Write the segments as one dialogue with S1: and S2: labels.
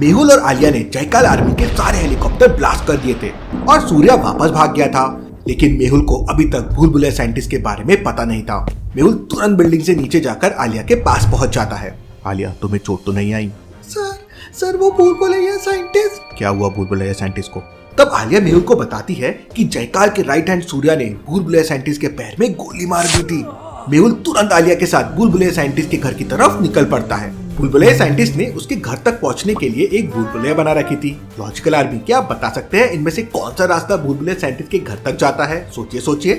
S1: मेहुल और आलिया ने जयकाल आर्मी के सारे हेलीकॉप्टर ब्लास्ट कर दिए थे और सूर्या वापस भाग गया था। लेकिन मेहुल को अभी तक भूल भुलैया साइंटिस्ट के बारे में पता नहीं था। मेहुल तुरंत बिल्डिंग से नीचे जाकर आलिया के पास पहुंच जाता है। आलिया, तुम्हें चोट तो नहीं आई?
S2: सर वो भूल भुलैया साइंटिस्ट।
S1: क्या हुआ भूल भुलैया साइंटिस्ट को? तब आलिया मेहुल को बताती है कि जयकाल के राइट हैंड सूर्या ने भूल भुलैया साइंटिस्ट के पैर में गोली मार दी थी। मेहुल तुरंत आलिया के साथ भूल भुलैया साइंटिस्ट के घर की तरफ निकल पड़ता है। भूल भुलैया साइंटिस्ट ने उसके घर तक पहुंचने के लिए एक भूल भुलैया बना रखी थी। लॉजिकल आर्मी, क्या आप बता सकते हैं इनमें से कौन सा रास्ता भूल भुलैया साइंटिस्ट के घर तक जाता है? सोचिए सोचिए।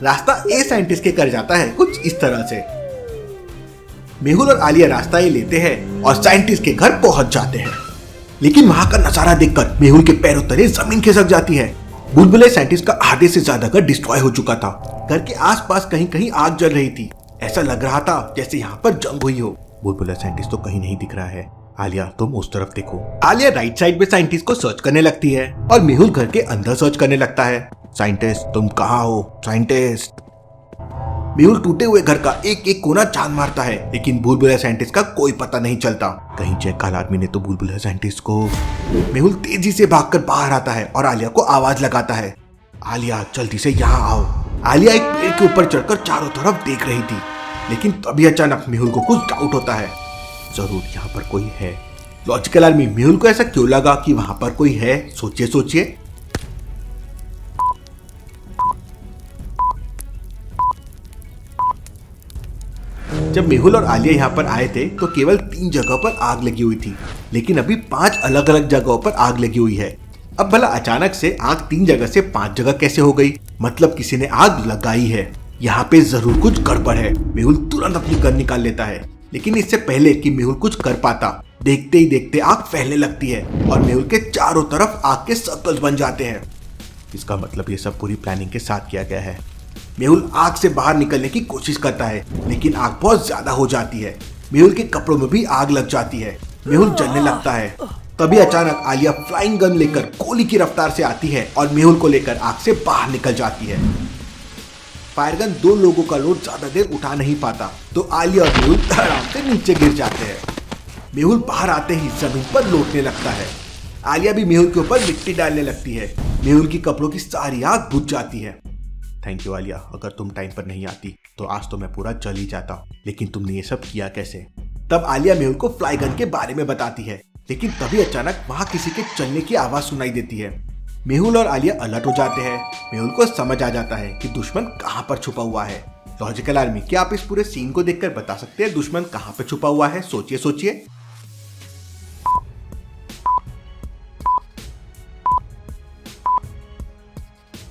S1: रास्ता ए साइंटिस्ट के घर जाता है कुछ इस तरह से। मेहुल और आलिया रास्ता ये लेते हैं और साइंटिस्ट के घर पहुंच जाते हैं। लेकिन वहां का नजारा देखकर मेहुल के पैरों तले जमीन खिसक जाती है। भूल भुलैया साइंटिस्ट का आधे से ज्यादा घर डिस्ट्रॉय हो चुका था। घर के आसपास कहीं कहीं आग जल रही थी। ऐसा लग रहा था जैसे यहाँ पर जंग हुई हो। भूल भुलैया साइंटिस्ट तो कहीं नहीं दिख रहा है। आलिया, तुम उस तरफ देखो। आलिया राइट साइड में साइंटिस्ट को सर्च करने लगती है और मेहुल घर के अंदर सर्च करने लगता है। साइंटिस्ट, तुम कहाँ हो? साइंटिस्ट। मेहुल टूटे हुए घर का एक एक कोना छान मारता है, लेकिन भूल भुलैया साइंटिस्ट का कोई पता नहीं चलता। कहीं जयकाल आर्मी ने तो भूल भुलैया साइंटिस्ट को। मेहुल तेजी से भागकर बाहर आता है और आलिया को आवाज लगाता है, आलिया जल्दी से यहाँ आओ। आलिया एक पेड़ के ऊपर चढ़कर चारों तरफ देख रही थी, लेकिन तभी अचानक मेहुल को कुछ डाउट होता है। जरूर यहाँ पर कोई है। लॉजिकल आर्मी, मेहुल को ऐसा क्यों लगा कि वहां पर कोई है? सोचिए सोचिए। जब मेहुल और आलिया यहाँ पर आए थे तो केवल 3 जगह पर आग लगी हुई थी, लेकिन अभी 5 अलग अलग जगहों पर आग लगी हुई है। अब भला अचानक से आग 3 जगह से 5 जगह कैसे हो गई? मतलब किसी ने आग लगाई है। यहाँ पे जरूर कुछ गड़बड़ है। मेहुल तुरंत अपनी गन निकाल लेता है, लेकिन इससे पहले कि मेहुल कुछ कर पाता, देखते ही देखते आग फैलने लगती है और मेहुल के चारों तरफ आग के सर्कल्स बन जाते हैं। इसका मतलब ये सब पूरी प्लानिंग के साथ किया गया है। मेहुल आग से बाहर निकलने की कोशिश करता है, लेकिन आग बहुत ज्यादा हो जाती है। मेहुल के कपड़ों में भी आग लग जाती है। मेहुल जलने लगता है। तभी अचानक आलिया फ्लाइंग गन लेकर गोली की रफ्तार से आती है और मेहुल को लेकर आग से बाहर निकल जाती है। फायरगन 2 लोगों का लोड ज्यादा देर उठा नहीं पाता, तो आलिया और मेहुल आराम से नीचे गिर जाते हैं। मेहुल बाहर आते ही जमीन पर लौटने लगता है। आलिया भी मेहुल के ऊपर मिट्टी डालने लगती है। मेहुल की कपड़ों की सारी आग बुझ जाती है। थैंक यू आलिया, अगर तुम टाइम पर नहीं आती तो आज तो मैं पूरा जल ही जाता, लेकिन तुमने ये सब किया कैसे? तब आलिया मेहुल को फ्लाई गन के बारे में बताती है, लेकिन तभी अचानक वहां किसी के चलने की आवाज सुनाई देती है। मेहुल और आलिया अलर्ट हो जाते हैं। मेहुल को समझ आ जाता है कि दुश्मन कहां पर छुपा हुआ है। लॉजिकल आर्मी, क्या आप इस पूरे सीन को देखकर बता सकते हैं दुश्मन कहां पर छुपा हुआ है? सोचिए सोचिए।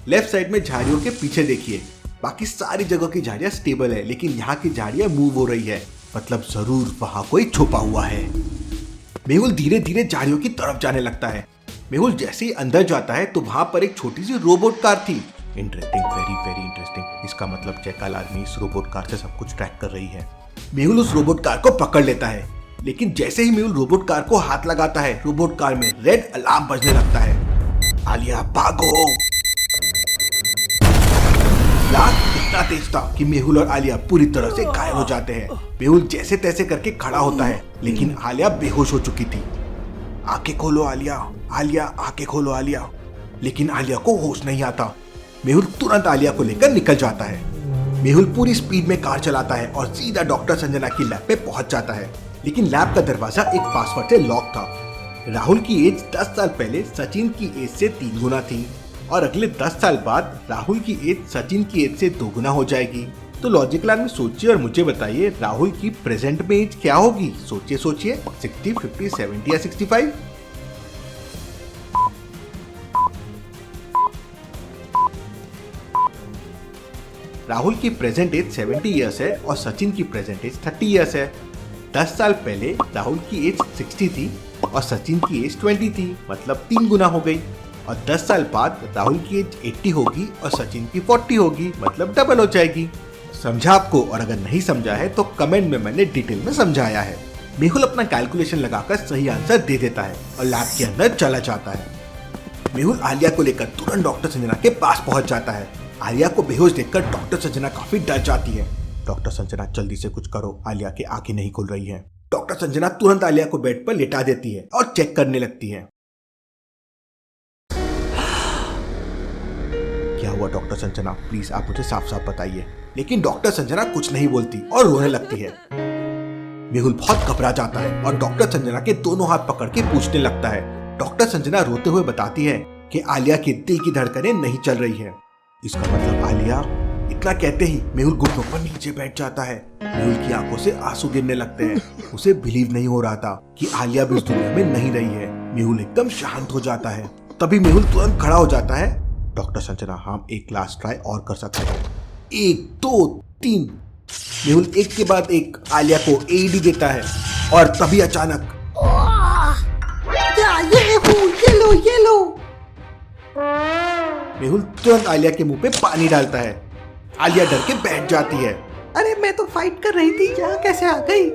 S1: लेफ्ट साइड में झाड़ियों के पीछे देखिए, बाकी सारी जगह की झाड़ियां स्टेबल है, लेकिन यहाँ की झाड़ियां मूव हो रही है। मतलब जरूर वहां कोई छुपा हुआ है। मेहुल धीरे धीरे झाड़ियों की तरफ जाने लगता है। मेहुल जैसे ही अंदर जाता है तो वहां पर एक छोटी सी रोबोट कार थी। Interesting, very very interesting. इसका मतलब जयकाल आर्मी इस रोबोट कार से सब कुछ ट्रैक कर रही है। मेहुल उस रोबोट कार को पकड़ लेता है, लेकिन जैसे ही मेहुल रोबोट कार को हाथ लगाता है, रोबोट कार में रेड अलार्म बजने लगता है। आलिया भागो। ब्लास्ट इतना तेज था कि मेहुल और आलिया पूरी तरह से घायल हो जाते हैं। मेहुल जैसे तैसे करके खड़ा होता है, लेकिन आलिया बेहोश हो चुकी थी। आंखें खोलो आलिया, आलिया आंखें खोलो आलिया। लेकिन आलिया को होश नहीं आता। मेहुल तुरंत आलिया को लेकर निकल जाता है। मेहुल पूरी स्पीड में कार चलाता है और सीधा डॉक्टर संजना की लैब पे पहुंच जाता है, लेकिन लैब का दरवाजा एक पासवर्ड से लॉक था। राहुल की एज 10 साल पहले सचिन की एज से 3 गुना थी और अगले 10 साल बाद राहुल की एज सचिन की एज से 2 गुना हो जाएगी। तो लॉजिकल आर्मी सोचिए और मुझे बताइए राहुल की प्रेजेंट में एज क्या होगी? सोचिए सोचिए। 60, 50, 70 या 65? राहुल की प्रेजेंट एज 70 इयर्स है और सचिन की प्रेजेंट एज 30 इयर्स है। 10 साल पहले राहुल की एज 60 थी और सचिन की एज 20 थी, मतलब 3 गुना हो गई। और 10 साल बाद राहुल की एज 80 होगी और सचिन की 40 होगी, मतलब डबल हो जाएगी। समझा आपको? और अगर नहीं समझा है तो कमेंट में मैंने डिटेल में समझाया है। मेहुल अपना कैलकुलेशन लगाकर सही आंसर दे देता है और लैब के अंदर चला जाता है। मेहुल आलिया को लेकर तुरंत डॉक्टर संजना के पास पहुंच जाता है। आलिया को बेहोश देखकर डॉक्टर संजना काफी डर जाती है। डॉक्टर संजना जल्दी से कुछ करो, आलिया की आंखें नहीं खुल रही हैं। डॉक्टर संजना तुरंत आलिया को बेड पर लेटा देती है और चेक करने लगती है। क्या हुआ डॉक्टर संजना, प्लीज आप मुझे साफ साफ बताइए। लेकिन डॉक्टर संजना कुछ नहीं बोलती और रोने लगती है। मेहुल बहुत घबरा जाता है और डॉक्टर संजना के दोनों हाथ पकड़ के पूछने लगता है। डॉक्टर संजना रोते हुए बताती है कि आलिया के दिल की धड़कनें नहीं चल रही है। इसका मतलब आलिया। इतना कहते ही मेहुल घुटनों पर नीचे बैठ जाता है। मेहुल की आंखों से आंसू गिरने लगते हैं। उसे बिलीव नहीं हो रहा था कि आलिया भी इस दुनिया में नहीं रही है। मेहुल एकदम शांत हो जाता है। तभी मेहुल तुरंत खड़ा हो जाता है। डॉक्टर संजना, हम एक लास्ट ट्राई और कर सकते हैं। 1 2 3। मेहुल एक के बाद एक आलिया को एईडी देता है और तभी अचानक
S2: ये लो।
S1: मेहुल तुरंत आलिया के मुंह पे पानी डालता है। आलिया डर के बैठ जाती है।
S2: अरे मैं तो फाइट कर रही थी, यहाँ कैसे आ गई?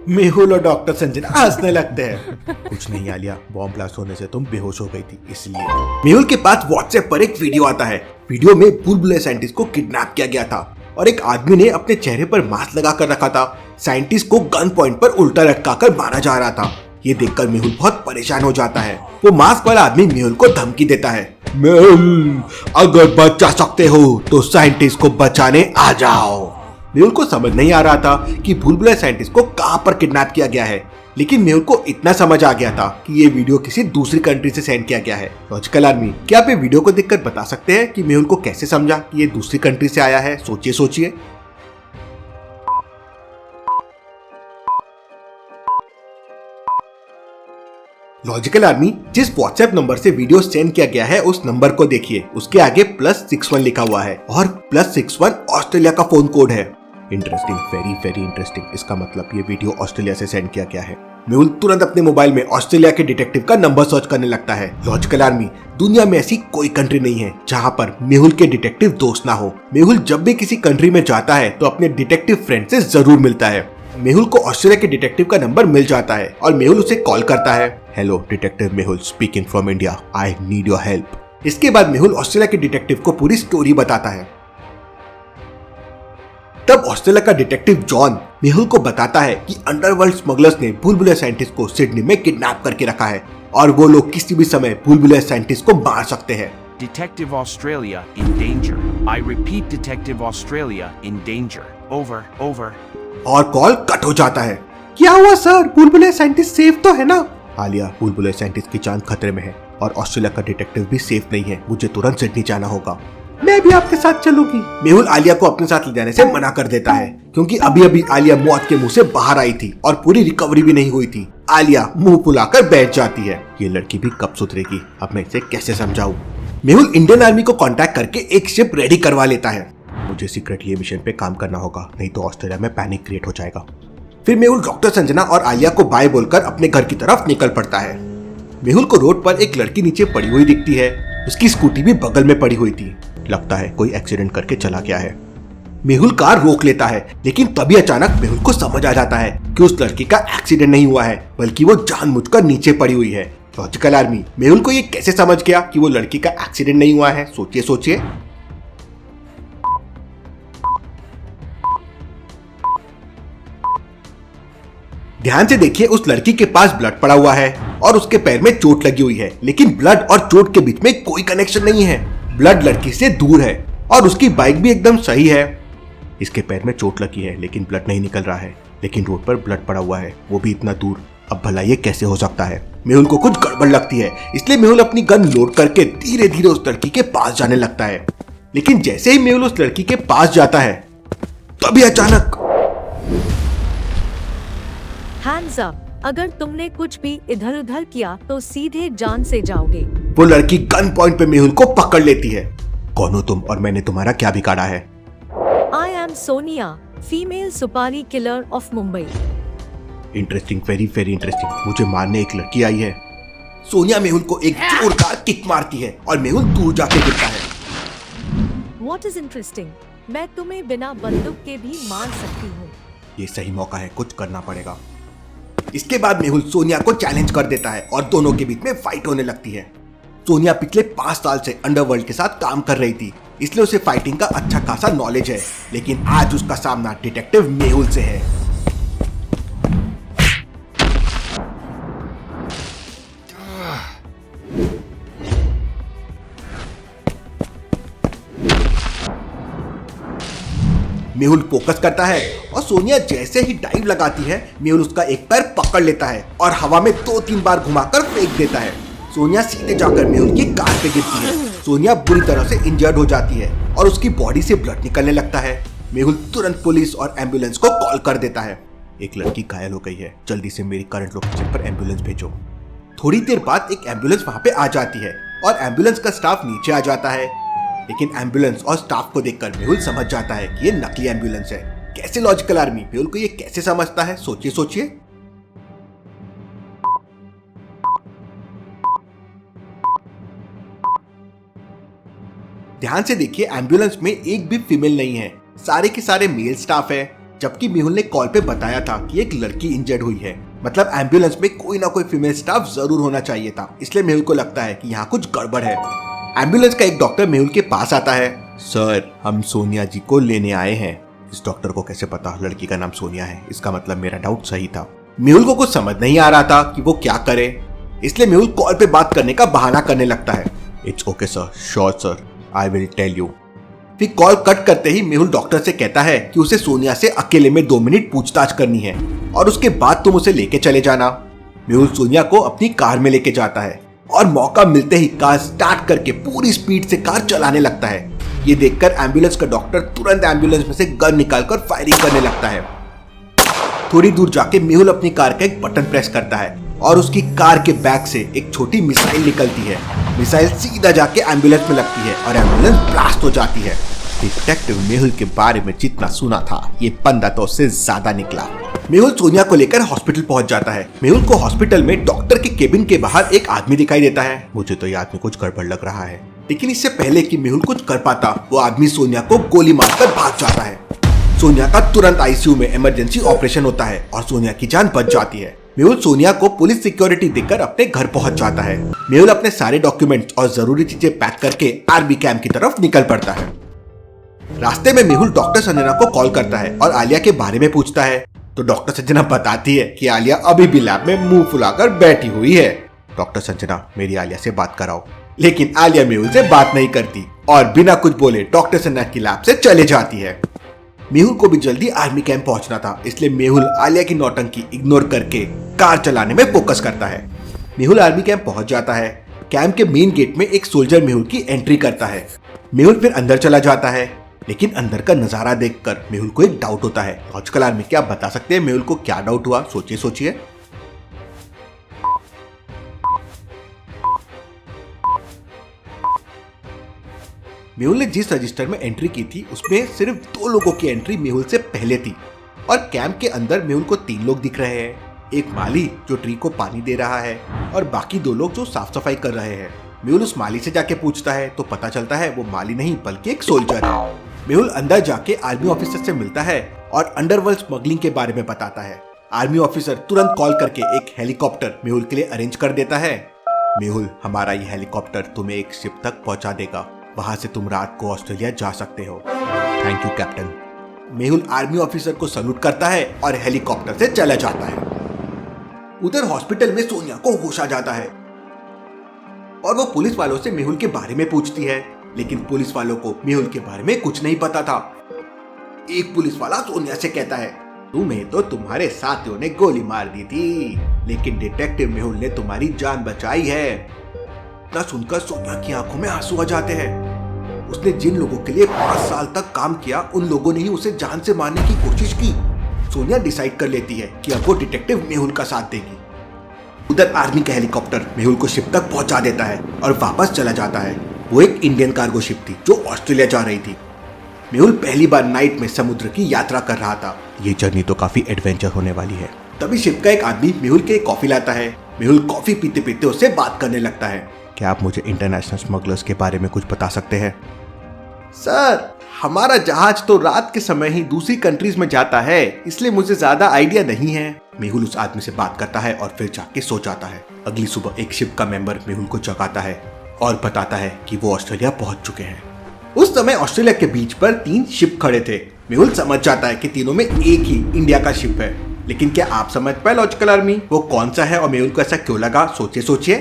S1: मेहुल और डॉक्टर संजना हंसने लगते हैं। कुछ नहीं आलिया, बॉम्ब ब्लास्ट होने से तुम बेहोश हो गई थी इसलिए। मेहुल के पास व्हाट्सएप पर एक वीडियो आता है। वीडियो में बुलबुले साइंटिस्ट को किडनैप किया गया था और एक आदमी ने अपने चेहरे पर मास्क लगा कर रखा था। साइंटिस्ट को गन पॉइंट पर उल्टा लटका कर मारा जा रहा था। ये देखकर मेहुल बहुत परेशान हो जाता है। वो मास्क वाला आदमी मेहुल को धमकी देता है, मेहुल अगर बचा सकते हो तो साइंटिस्ट को बचाने आ जाओ। मेहुल को समझ नहीं आ रहा था कि बुलबुले साइंटिस्ट को कहां पर किडनैप किया गया है, लेकिन मेहुल को इतना समझ आ गया था कि ये वीडियो किसी दूसरी कंट्री से सेंड किया गया है। लॉजिकल आर्मी, क्या आप ये वीडियो को देखकर बता सकते हैं कि मेहुल को कैसे समझा कि ये दूसरी कंट्री से आया है? सोचिए। लॉजिकल आर्मी, जिस व्हाट्सएप नंबर से वीडियो सेंड किया गया है उस नंबर को देखिए। उसके आगे +61 लिखा हुआ है और +61 ऑस्ट्रेलिया का फोन कोड है। Interesting, very interesting. इसका मतलब ये वीडियो ऑस्ट्रेलिया से सेंड किया गया है। मेहुल तुरंत अपने मोबाइल में ऑस्ट्रेलिया के डिटेक्टिव का नंबर सर्च करने लगता है। लॉजिकल आर्मी, दुनिया में ऐसी कोई कंट्री नहीं है जहां पर मेहुल के डिटेक्टिव दोस्त ना हो। मेहुल जब भी किसी कंट्री में जाता है तो अपने डिटेक्टिव फ्रेंड से जरूर मिलता है। मेहुल को ऑस्ट्रेलिया के डिटेक्टिव का नंबर मिल जाता है और मेहुल उसे कॉल करता है। Hello detective Mehul speaking from India, I need your help. इसके बाद मेहुल ऑस्ट्रेलिया के डिटेक्टिव को पूरी स्टोरी बताता है। तब ऑस्ट्रेलिया का डिटेक्टिव जॉन मेहुल को बताता है कि अंडरवर्ल्ड स्मगलर्स ने बुलबुले साइंटिस्ट को सिडनी में किडनैप करके रखा है और वो लोग किसी भी समय बुलबुले साइंटिस्ट को मार सकते हैं।
S3: Detective Australia in danger. I repeat, Detective Australia in danger. Over.
S1: और कॉल कट हो जाता है।
S2: क्या हुआ सर, बुलबुले साइंटिस्ट सेफ तो है ना?
S1: आलिया, बुलबुले साइंटिस्ट की जान खतरे में है और ऑस्ट्रेलिया का डिटेक्टिव भी सेफ नहीं है। मुझे तुरंत सिडनी जाना होगा।
S2: मैं भी आपके साथ चलूंगी।
S1: मेहुल आलिया को अपने साथ ले जाने से मना कर देता है क्योंकि अभी आलिया मौत के मुंह से बाहर आई थी और पूरी रिकवरी भी नहीं हुई थी। आलिया मुंह फुलाकर बैठ जाती है। ये लड़की भी कब सुधरेगी, अब मैं इसे कैसे समझाऊं? मेहुल इंडियन आर्मी को कांटेक्ट करके एक शिप रेडी करवा लेता है। मुझे सीक्रेटली मिशन पे काम करना होगा, नहीं तो ऑस्ट्रेलिया में पैनिक क्रिएट हो जाएगा। फिर मेहुल डॉक्टर संजना और आलिया को बाय बोलकर अपने घर की तरफ निकल पड़ता है। मेहुल को रोड पर एक लड़की नीचे पड़ी हुई दिखती है। उसकी स्कूटी भी बगल में पड़ी हुई थी। लगता है कोई एक्सीडेंट करके चला गया है। मेहुल कार रोक लेता है, लेकिन तभी अचानक मेहुल को समझ आ जाता है कि उस लड़की का एक्सीडेंट नहीं हुआ है, बल्कि वो जानबूझकर नीचे पड़ी हुई है। लॉजिकल आर्मी, मेहुल को ये कैसे समझ गया कि वो लड़की का एक्सीडेंट नहीं हुआ है? सोचिए। ध्यान से देखिए, उस लड़की के पास ब्लड पड़ा हुआ है और उसके पैर में चोट लगी हुई है, लेकिन ब्लड और चोट के बीच में कोई कनेक्शन नहीं है। ब्लड लड़की से दूर है और उसकी बाइक भी एकदम सही है। इसके पैर में चोट लगी है लेकिन ब्लड नहीं निकल रहा है, लेकिन रोड पर ब्लड पड़ा हुआ है, वो भी इतना दूर। अब भला ये कैसे हो सकता है? मेहुल को कुछ गड़बड़ लगती है, इसलिए मेहुल अपनी गन लोड करके धीरे धीरे उस लड़की के पास जाने लगता है। लेकिन जैसे ही मेहुल उस लड़की के पास जाता है तभी अचानक
S4: हैंड्स अप, अगर तुमने कुछ भी इधर उधर किया तो सीधे जान से जाओगे।
S1: वो लड़की गन पॉइंट पे मेहुल को पकड़ लेती है। कौन हो तुम और मैंने तुम्हारा क्या बिगाड़ा है?
S4: आई एम सोनिया, फीमेल सुपारी killer of Mumbai.
S1: Interesting, very interesting. मुझे मारने एक लड़की आई है। सोनिया मेहुल को एक जोरदार किक मारती है और मेहुल दूर जाके गिरता है।
S4: What is interesting? मैं तुम्हें बिना बंदूक के भी मार सकती हूँ।
S1: ये सही मौका है, कुछ करना पड़ेगा। इसके बाद मेहुल सोनिया को चैलेंज कर देता है और दोनों के बीच में फाइट होने लगती है। सोनिया पिछले 5 साल से अंडरवर्ल्ड के साथ काम कर रही थी, इसलिए उसे फाइटिंग का अच्छा खासा नॉलेज है, लेकिन आज उसका सामना डिटेक्टिव मेहुल से है। मेहुल फोकस करता है और सोनिया जैसे ही डाइव लगाती है, मेहुल उसका एक पैर पकड़ लेता है और हवा में 2-3 बार घुमाकर फेंक देता है। सोनिया सीधे जाकर मेहुल की कार पे गिरती है। सोनिया बुरी तरह से इंजर्ड हो जाती है और उसकी बॉडी से ब्लड निकलने लगता है। मेहुल तुरंत पुलिस और एम्बुलेंस को कॉल कर देता है। एक लड़की घायल हो गई है, जल्दी से मेरी करंट लोकेशन पर एम्बुलेंस भेजो। थोड़ी देर बाद एक एम्बुलेंस वहां पे आ जाती है और एम्बुलेंस का स्टाफ नीचे आ जाता है, लेकिन एम्बुलेंस और स्टाफ को देखकर मेहुल समझ जाता है कि ये नकली एम्बुलेंस है। कैसे लॉजिकल आर्मी मेहुल को ये कैसे समझता है, सोचिए सोचिए। ध्यान से देखिए, एम्बुलेंस में एक भी फीमेल नहीं है, सारे के सारे मेल स्टाफ है। जबकि मेहुल ने कॉल पे बताया था कि एक लड़की इंजर्ड हुई है, मतलब एम्बुलेंस में कोई ना कोई फीमेल स्टाफ जरूर होना चाहिए था। इसलिए मेहुल को लगता है कि यहाँ कुछ गड़बड़ है। एम्बुलेंस का एक डॉक्टर मेहुल के पास आता है। सर, हम सोनिया जी को लेने आए हैं। इस डॉक्टर को कैसे पता लड़की का नाम सोनिया है? इसका मतलब मेरा डाउट सही था। मेहुल को कुछ समझ नहीं आ रहा था कि वो क्या करे, इसलिए मेहुल कॉल पे बात करने का बहाना करने लगता है। It's okay sir, sure sir, I will tell you. फिर कॉल कट करते ही मेहुल डॉक्टर से कहता है कि उसे सोनिया से अकेले में 2 मिनट पूछताछ करनी है और उसके बाद तुम उसे लेके चले जाना। मेहुल सोनिया को अपनी कार में लेके जाता है और मौका मिलते ही कार स्टार्ट करके पूरी स्पीड से कार चलाने लगता है। ये देखकर एम्बुलेंस का डॉक्टर तुरंत एम्बुलेंस में से गन निकालकर फायरिंग करने लगता है। थोड़ी दूर जाके मेहुल अपनी कार का एक बटन प्रेस करता है और उसकी कार के बैक से एक छोटी मिसाइल निकलती है। मिसाइल सीधा जाके एम्बुलेंस में लगती है और एम्बुलेंस ब्लास्ट हो जाती है। डिटेक्टिव मेहुल के बारे में जितना सुना था, ये पंदा तो उससे ज्यादा निकला। मेहुल सोनिया को लेकर हॉस्पिटल पहुंच जाता है। मेहुल को हॉस्पिटल में डॉक्टर के केबिन के बाहर एक आदमी दिखाई देता है। मुझे तो ये आदमी कुछ गड़बड़ लग रहा है, लेकिन इससे पहले कि मेहुल कुछ कर पाता, वो आदमी सोनिया को गोली मारकर भाग जाता है। सोनिया का तुरंत आईसीयू में इमरजेंसी ऑपरेशन होता है और सोनिया की जान बच जाती है। मेहुल सोनिया को पुलिस सिक्योरिटी देकर अपने घर पहुंच जाता है। मेहुल अपने सारे डॉक्यूमेंट्स और जरूरी चीजें पैक करके आर्मी कैंप की तरफ निकल पड़ता है। रास्ते में मेहुल डॉक्टर संजना को कॉल करता है और आलिया के बारे में पूछता है, तो डॉक्टर संजना बताती है कि आलिया अभी भी लैब में मुंह फुलाकर बैठी हुई है। डॉक्टर संजना, मेरी आलिया से बात कराओ। लेकिन आलिया मेहुल से बात नहीं करती और बिना कुछ बोले डॉक्टर संजना की लैब से चले जाती है। मेहुल को भी जल्दी आर्मी कैंप पहुंचना था, इसलिए मेहुल आलिया की नौटंकी इग्नोर करके कार चलाने में फोकस करता है। मेहुल आर्मी कैंप पहुंच जाता है। कैंप के मेन गेट में एक सोल्जर मेहुल की एंट्री करता है। मेहुल फिर अंदर चला जाता है, लेकिन अंदर का नजारा देखकर मेहुल को एक डाउट होता है। लॉजिकल आर्मी, क्या आप बता सकते हैं मेहुल को क्या डाउट हुआ? सोचिए सोचिए। मेहुल ने जिस रजिस्टर में एंट्री की थी उसमें सिर्फ 2 लोगों की एंट्री मेहुल से पहले थी और कैंप के अंदर मेहुल को 3 लोग दिख रहे हैं। एक माली जो ट्री को पानी दे रहा है और बाकी 2 लोग जो साफ सफाई कर रहे हैं। मेहुल उस माली से जाके पूछता है तो पता चलता है वो माली नहीं बल्कि एक सोल्जर है। मेहुल अंदर जाके आर्मी ऑफिसर से मिलता है और अंडरवर्ल्ड स्मगलिंग के बारे में बताता है। आर्मी ऑफिसर तुरंत कॉल करके एक हेलीकॉप्टर मेहुल के लिए अरेंज कर देता है। मेहुल, हमारा ये हेलीकॉप्टर तुम्हें एक शिप तक पहुंचा देगा, वहां से तुम रात को ऑस्ट्रेलिया जा सकते हो। Thank you captain. Mehul army officer को सल्यूट करता है और हेलीकॉप्टर से चला जाता है। उधर हॉस्पिटल में सोनिया को होश आ जाता है और वो पुलिस वालों से मेहुल के बारे में पूछती है, लेकिन पुलिस वालों को मेहुल के बारे में कुछ नहीं पता था। एक पुलिस वाला सोनिया से कहता है, तुम्हें तो तुम्हारे साथियों ने गोली मार दी थी, लेकिन डिटेक्टिव मेहुल ने तुम्हारी जान बचाई है। इतना सुनकर सोनिया की आंखों में आंसू आ जाते हैं। उसने जिन लोगों के लिए 5 साल तक काम किया, उन लोगों ने ही उसे जान से मारने की कोशिश की। सोनिया डिसाइड कर लेती है कि अब वो डिटेक्टिव मेहुल का साथ देगी। उधर आर्मी का हेलीकॉप्टर मेहुल को शिप तक पहुंचा देता है और वापस चला जाता है। वो एक इंडियन कार्गो शिप थी जो ऑस्ट्रेलिया जा रही थी। मेहुल पहली बार नाइट में समुद्र की यात्रा कर रहा था। ये जर्नी तो काफी एडवेंचर होने वाली है। तभी शिप का एक आदमी मेहुल के लिए कॉफी लाता है। मेहुल कॉफी पीते पीते उससे बात करने लगता है। क्या आप मुझे इंटरनेशनल स्मगलर्स के बारे में कुछ बता सकते हैं? सर, हमारा जहाज तो रात के समय ही दूसरी कंट्रीज में जाता है, इसलिए मुझे ज्यादा आइडिया नहीं है। मेहुल उस आदमी से बात करता है और फिर जाके सो जाता है। अगली सुबह एक शिप का मेंबर मेहुल को जगाता है और बताता है कि वो ऑस्ट्रेलिया पहुंच चुके हैं। उस समय ऑस्ट्रेलिया के बीच पर 3 शिप खड़े थे। मेहुल समझ जाता है कि तीनों में एक ही इंडिया का शिप है, लेकिन क्या आप समझ पाए लॉजिकल आर्मी वो कौन सा है और मेहुल को ऐसा क्यों लगा? सोचिए सोचिए।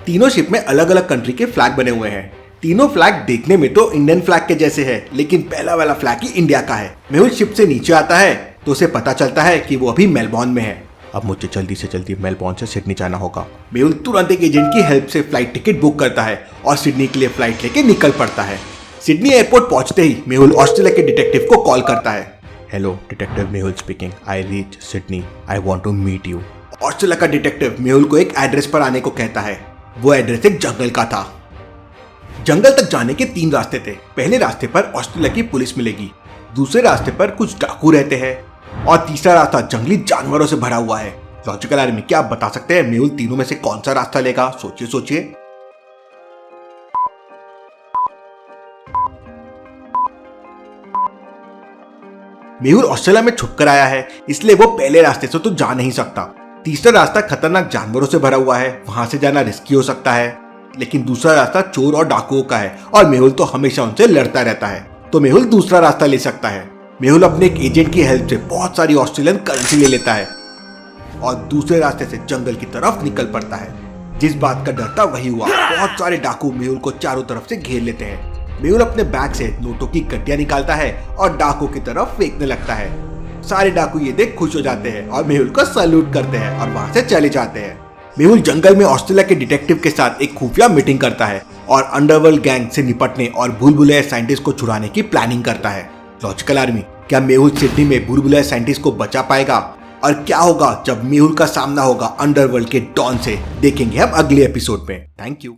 S1: तीनों शिप में अलग अलग कंट्री के फ्लैग बने हुए हैं। तीनों फ्लैग देखने में तो इंडियन फ्लैग के जैसे है, लेकिन पहला वाला फ्लैग ही इंडिया का है। मेहुल शिप से नीचे आता है तो उसे पता चलता है कि वो अभी मेलबॉर्न में है। अब मुझे जल्दी से जल्दी मेलबॉर्न से सिडनी जाना होगा। मेहुल तुरंत एक एजेंट की हेल्प से फ्लाइट टिकट बुक करता है और सिडनी के लिए फ्लाइट लेके निकल पड़ता है। सिडनी एयरपोर्ट पहुंचते ही मेहुल ऑस्ट्रेलिया के डिटेक्टिव को कॉल करता है। Hello, detective Mehul speaking. I reach Sydney. I want to meet you. Australia का डिटेक्टिव मेहुल को एक एड्रेस पर आने को कहता है। वो एड्रेस एक जंगल का था। जंगल तक जाने के 3 रास्ते थे। पहले रास्ते पर ऑस्ट्रेलिया की पुलिस मिलेगी, दूसरे रास्ते पर कुछ डाकू रहते हैं और तीसरा रास्ता जंगली जानवरों से भरा हुआ है। लॉजिकल आर्मी, क्या आप बता सकते हैं मेहुल तीनों में से कौन सा रास्ता लेगा? सोचिए सोचिए। मेहुल ऑस्ट्रेलिया में छुपकर आया है, इसलिए वो पहले रास्ते से तो जा नहीं सकता। तीसरा रास्ता खतरनाक जानवरों से भरा हुआ है, वहां से जाना रिस्की हो सकता है। लेकिन दूसरा रास्ता चोर और डाकुओं का है और मेहुल तो हमेशा उनसे लड़ता रहता है, तो मेहुल दूसरा रास्ता ले सकता है। मेहुल अपने एक एजेंट की हेल्प से बहुत सारी ऑस्ट्रेलियन करेंसी ले लेता है और दूसरे रास्ते से जंगल की तरफ निकल पड़ता है। जिस बात का डर था वही हुआ। बहुत सारे डाकू मेहुल को चारों तरफ से घेर लेते हैं। मेहुल अपने बैग से नोटों की गड्डियां निकालता है और डाकू की तरफ फेंकने लगता है। सारे डाकू ये देख खुश हो जाते हैं और मेहुल को सैल्यूट करते हैं और वहां से चले जाते हैं। मेहुल जंगल में ऑस्ट्रेलिया के डिटेक्टिव के साथ एक खुफिया मीटिंग करता है और अंडरवर्ल्ड गैंग से निपटने और भूल-भुलैया साइंटिस्ट को छुड़ाने की प्लानिंग करता है। लॉजिकल आर्मी, क्या मेहुल सिडनी में भूल-भुलैया साइंटिस्ट को बचा पाएगा? और क्या होगा जब मेहुल का सामना होगा अंडरवर्ल्ड के डॉन से? देखेंगे हम अगले एपिसोड में। Thank you.